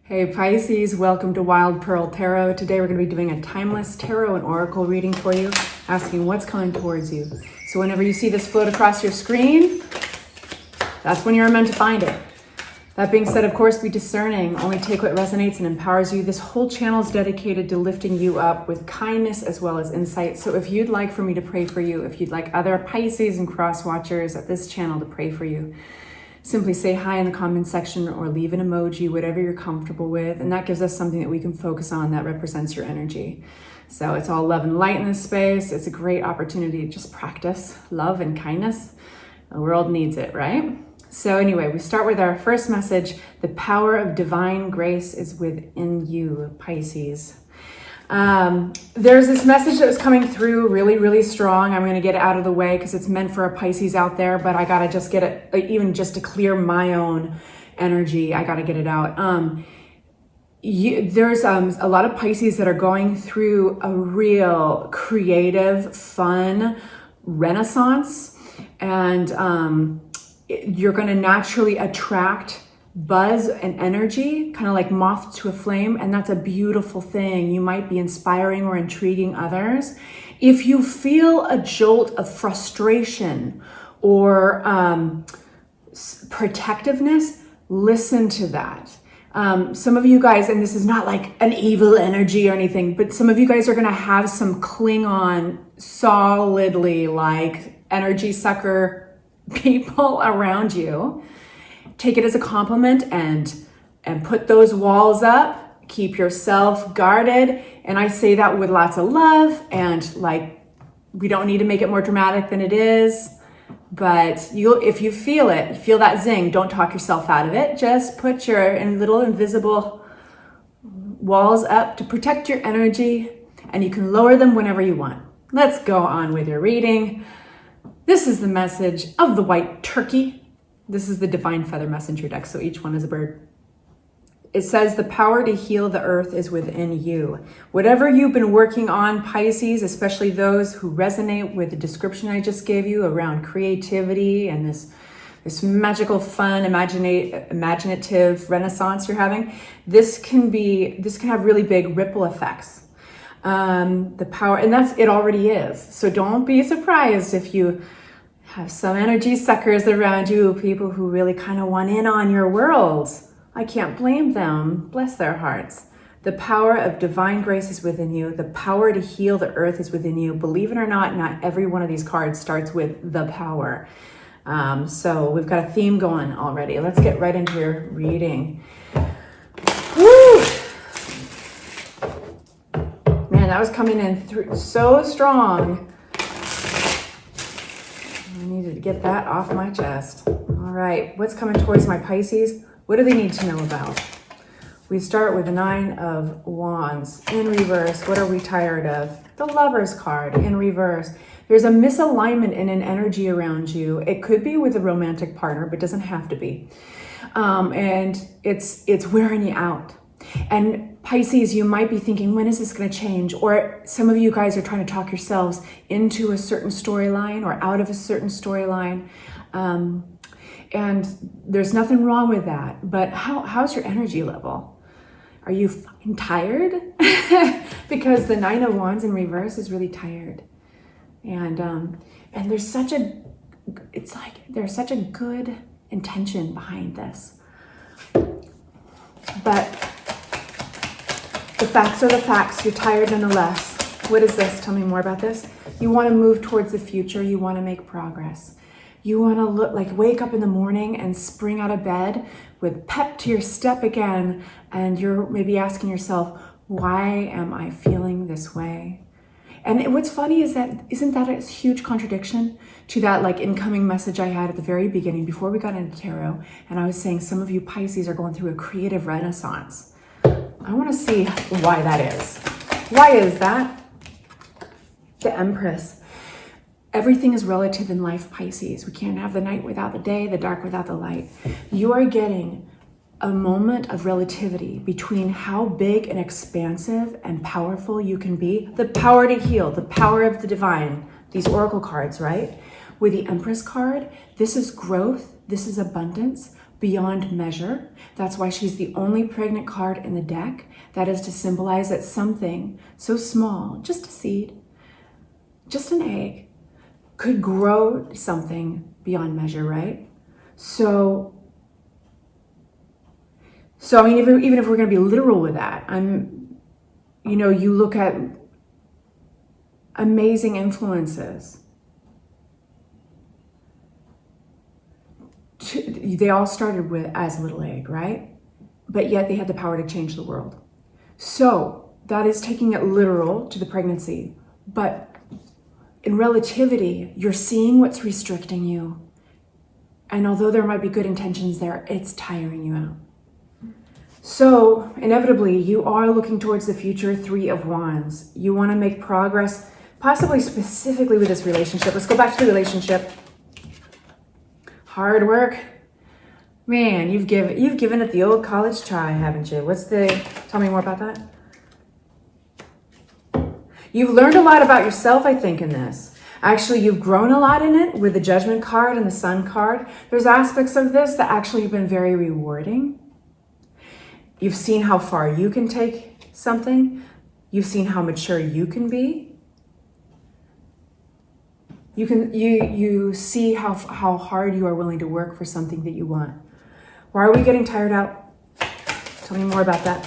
Hey Pisces, welcome to Wild Pearl Tarot. Today we're going to be doing a timeless tarot and oracle reading for you, asking what's coming towards you. So whenever you see this float across your screen, that's when you're meant to find it. That being said, of course, be discerning. Only take what resonates and empowers you. This whole channel is dedicated to lifting you up with kindness as well as insight. So if you'd like for me to pray for you, if you'd like other Pisces and cross watchers at this channel to pray for you, simply say hi in the comment section or leave an emoji, whatever you're comfortable with. And that gives us something that we can focus on that represents your energy. So it's all love and light in this space. It's a great opportunity to just practice love and kindness. The world needs it, right? So anyway, we start with our first message. The power of divine grace is within you, Pisces. There's this message that was coming through really strong. I'm going to get it out of the way because it's meant for a Pisces out there, but I got to just get it, even just to clear my own energy. I got to get it out. There's a lot of Pisces that are going through a real creative, fun renaissance, and you're going to naturally attract buzz and energy, kind of like moth to a flame, and that's a beautiful thing. You might be inspiring or intriguing others. If you feel a jolt of frustration or protectiveness, listen to that. Some of you guys, and this is not like an evil energy or anything, but some of you guys are going to have some cling on solidly like energy sucker people around you. Take it as a compliment and put those walls up. Keep yourself guarded. And I say that with lots of love, and like, we don't need to make it more dramatic than it is. But if you feel it, you feel that zing, don't talk yourself out of it. Just put your little invisible walls up to protect your energy, and you can lower them whenever you want. Let's go on with your reading. This is the message of the white turkey. This is the Divine Feather Messenger deck, so each one is a bird. It says the power to heal the earth is within you. Whatever you've been working on, Pisces, especially those who resonate with the description I just gave you around creativity and this magical, fun, imaginative renaissance you're having, this can have really big ripple effects. The power, and it already is. So don't be surprised if you have some energy suckers around you, people who really kind of want in on your world. I can't blame them. Bless their hearts. The power of divine grace is within you. The power to heal the earth is within you. Believe it or not, not every one of these cards starts with the power. So we've got a theme going already. Let's get right into your reading. Woo! Man, that was coming in through so strong. I needed to get that off my chest. All right, what's coming towards my Pisces? What do they need to know about? We start with the Nine of Wands in reverse. What are we tired of? The Lover's card in reverse. There's a misalignment in an energy around you. It could be with a romantic partner, but doesn't have to be. And it's wearing you out. And Pisces, you might be thinking, when is this going to change? Or some of you guys are trying to talk yourselves into a certain storyline or out of a certain storyline. And there's nothing wrong with that. But how's your energy level? Are you fucking tired? Because the Nine of Wands in reverse is really tired. And there's such a good intention behind this. But the facts are the facts. You're tired nonetheless. What is this? Tell me more about this. You want to move towards the future. You want to make progress. You want to wake up in the morning and spring out of bed with pep to your step again. And you're maybe asking yourself, why am I feeling this way? And what's funny is that, isn't that a huge contradiction to that incoming message I had at the very beginning before we got into tarot? And I was saying some of you Pisces are going through a creative renaissance. I want to see why that is. Why is that? The Empress. Everything is relative in life, Pisces. We can't have the night without the day, the dark without the light. You are getting a moment of relativity between how big and expansive and powerful you can be. The power to heal, the power of the divine, these oracle cards, right? With the Empress card, this is growth, this is abundance, beyond measure. That's why she's the only pregnant card in the deck. That is to symbolize that something so small, just a seed, just an egg, could grow something beyond measure, right? So I mean, even if we're going to be literal with that, you look at amazing influences. They all started as a little egg, right? But yet they had the power to change the world. So that is taking it literal to the pregnancy. But in relativity, you're seeing what's restricting you. And although there might be good intentions there, it's tiring you out. So inevitably, you are looking towards the future. 3 of Wands. You want to make progress, possibly specifically with this relationship. Let's go back to the relationship. Hard work. Man, you've given it the old college try, haven't you? Tell me more about that. You've learned a lot about yourself, I think, in this. Actually, you've grown a lot in it with the Judgment card and the Sun card. There's aspects of this that actually have been very rewarding. You've seen how far you can take something. You've seen how mature you can be. You see how hard you are willing to work for something that you want. Why are we getting tired out? Tell me more about that.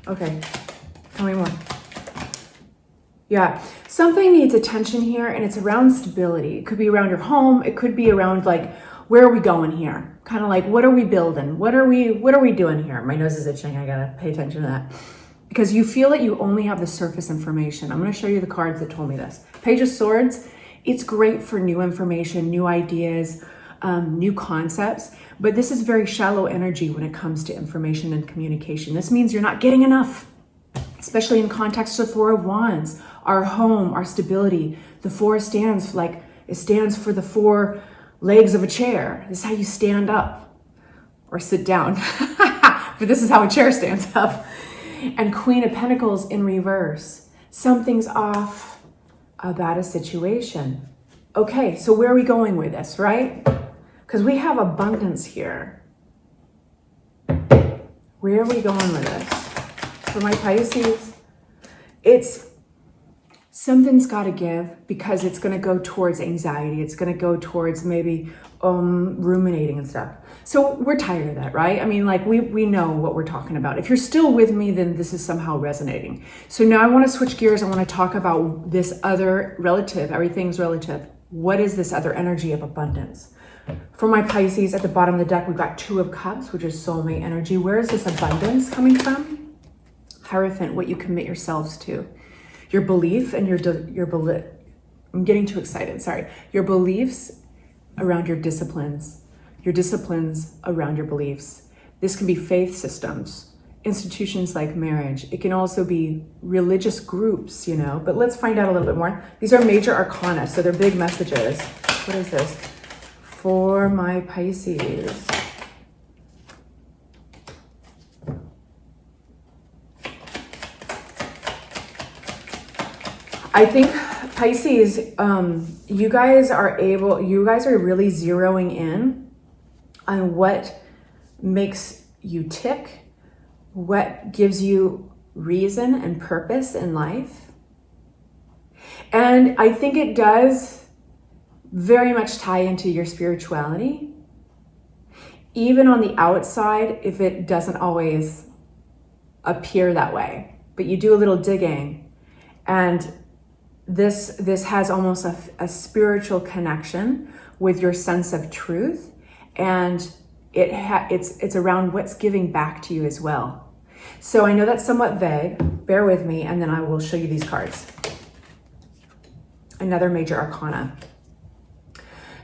Okay, tell me more. Yeah, something needs attention here, and it's around stability. It could be around your home. It could be around where are we going here? Kind of what are we building? What are we doing here? My nose is itching. I gotta pay attention to that. Because you feel that you only have the surface information. I'm gonna show you the cards that told me this. Page of Swords, it's great for new information, new ideas, new concepts, but this is very shallow energy when it comes to information and communication. This means you're not getting enough, especially in context of 4 of Wands, our home, our stability. The 4 stands for the 4 legs of a chair. This is how you stand up or sit down. But this is how a chair stands up. And Queen of Pentacles in reverse. Something's off about a situation. Okay, so where are we going with this, right? Because we have abundance here. Where are we going with this? For my Pisces, something's got to give, because it's going to go towards anxiety. It's going to go towards maybe ruminating and stuff. So we're tired of that, right? I mean, we know what we're talking about. If you're still with me, then this is somehow resonating. So now I want to switch gears. I want to talk about this other relative. Everything's relative. What is this other energy of abundance? For my Pisces, at the bottom of the deck, we've got 2 of Cups, which is soulmate energy. Where is this abundance coming from? Hierophant, what you commit yourselves to. Your belief and your belief. I'm getting too excited, sorry. Your beliefs around your disciplines around your beliefs. This can be faith systems, institutions like marriage. It can also be religious groups, but let's find out a little bit more. These are major arcana, so they're big messages. What is this? For my Pisces. I think Pisces, you guys are really zeroing in on what makes you tick, what gives you reason and purpose in life. And I think it does very much tie into your spirituality, even on the outside, if it doesn't always appear that way. But you do a little digging, and this has almost a spiritual connection with your sense of truth, and it's around what's giving back to you as well. So I know that's somewhat vague. Bear with me, and then I will show you these cards. Another major arcana.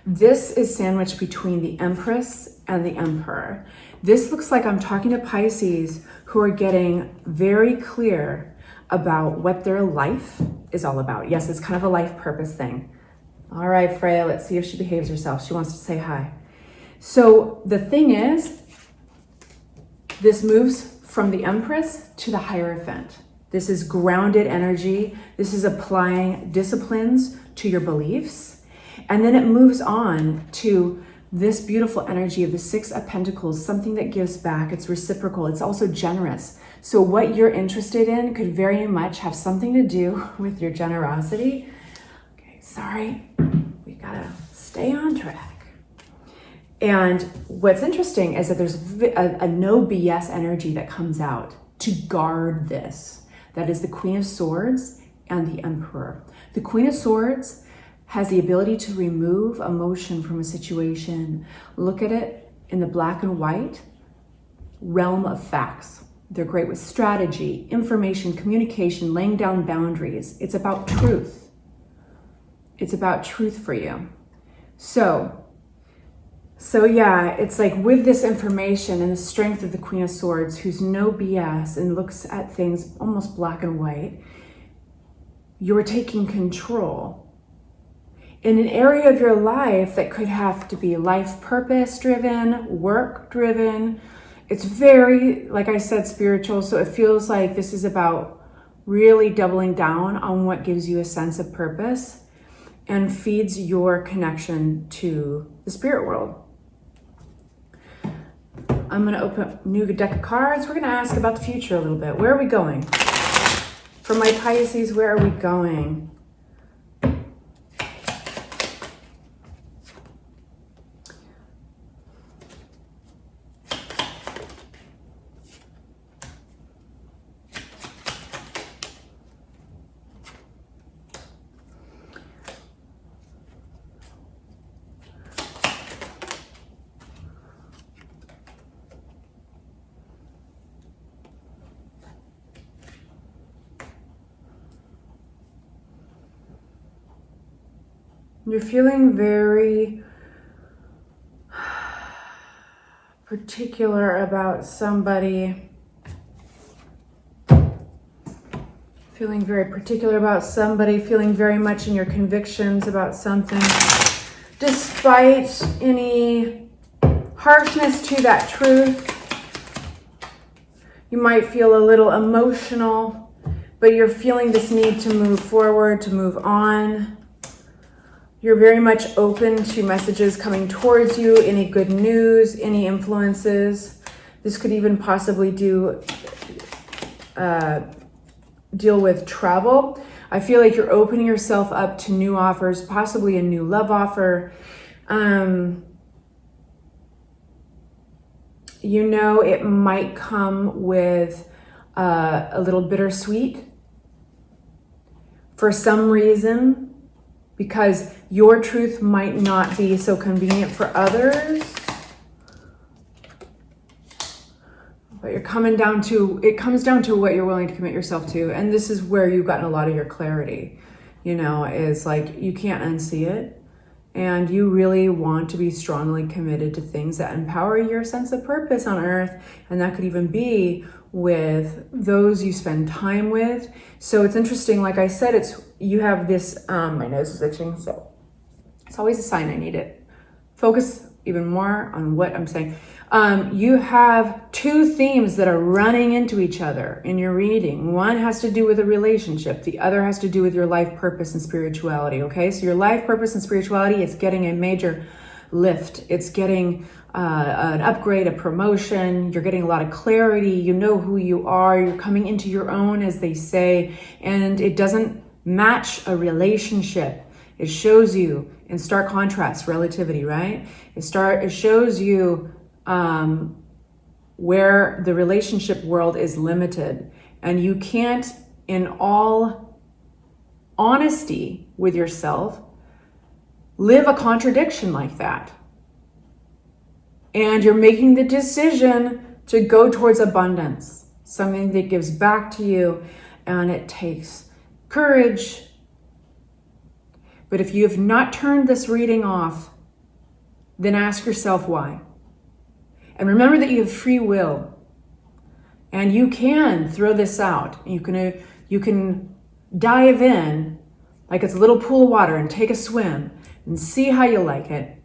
This is sandwiched between the Empress and the Emperor. This looks like I'm talking to Pisces who are getting very clear about what their life is all about. Yes, it's kind of a life purpose thing. All right, Freya, let's see if she behaves herself. She wants to say hi. So the thing is, this moves from the Empress to the Hierophant. This is grounded energy. This is applying disciplines to your beliefs. And then it moves on to this beautiful energy of the Six of Pentacles, something that gives back. It's reciprocal. It's also generous. So what you're interested in could very much have something to do with your generosity. Okay, sorry. We gotta stay on track. And what's interesting is that there's a no BS energy that comes out to guard this. That is the Queen of Swords and the Emperor. The Queen of Swords has the ability to remove emotion from a situation. Look at it in the black and white realm of facts. They're great with strategy, information, communication, laying down boundaries. It's about truth. It's about truth for you. So yeah, it's like with this information and the strength of the Queen of Swords, who's no BS and looks at things almost black and white, you're taking control in an area of your life that could have to be life purpose driven, work driven. It's very, like I said, spiritual. So it feels like this is about really doubling down on what gives you a sense of purpose and feeds your connection to the spirit world. I'm going to open a new deck of cards. We're going to ask about the future a little bit. Where are we going? For my Pisces, where are we going? You're feeling very particular about somebody. Feeling very particular about somebody, feeling very much in your convictions about something. Despite any harshness to that truth, you might feel a little emotional, but you're feeling this need to move forward, to move on. You're very much open to messages coming towards you, any good news, any influences. This could even possibly deal with travel. I feel like you're opening yourself up to new offers, possibly a new love offer. You know, it might come with a little bittersweet for some reason, because your truth might not be so convenient for others. But it comes down to what you're willing to commit yourself to. And this is where you've gotten a lot of your clarity, you know, is like you can't unsee it. And you really want to be strongly committed to things that empower your sense of purpose on earth. And that could even be with those you spend time with. So it's interesting, like I said, you have this, my nose is itching, so it's always a sign I need it. Focus even more on what I'm saying. You have two themes that are running into each other in your reading. One has to do with a relationship. The other has to do with your life purpose and spirituality, okay? So your life purpose and spirituality is getting a major lift. It's getting an upgrade, a promotion. You're getting a lot of clarity. You know who you are. You're coming into your own, as they say, and it doesn't match a relationship. It shows you in stark contrast, relativity, right? It shows you where the relationship world is limited, and you can't, in all honesty with yourself, live a contradiction like that. And you're making the decision to go towards abundance, something that gives back to you, and it takes courage. But if you have not turned this reading off, then ask yourself why. And remember that you have free will, and you can throw this out. You can dive in like it's a little pool of water and take a swim and see how you like it.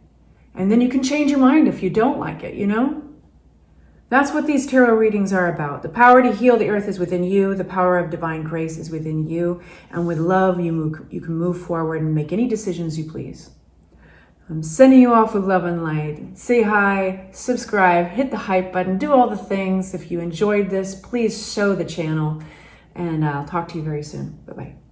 And then you can change your mind if you don't like it, you know? That's what these tarot readings are about. The power to heal the earth is within you. The power of divine grace is within you. And with love, you can move forward and make any decisions you please. I'm sending you off with love and light. Say hi, subscribe, hit the hype button, do all the things. If you enjoyed this, please show the channel. And I'll talk to you very soon. Bye-bye.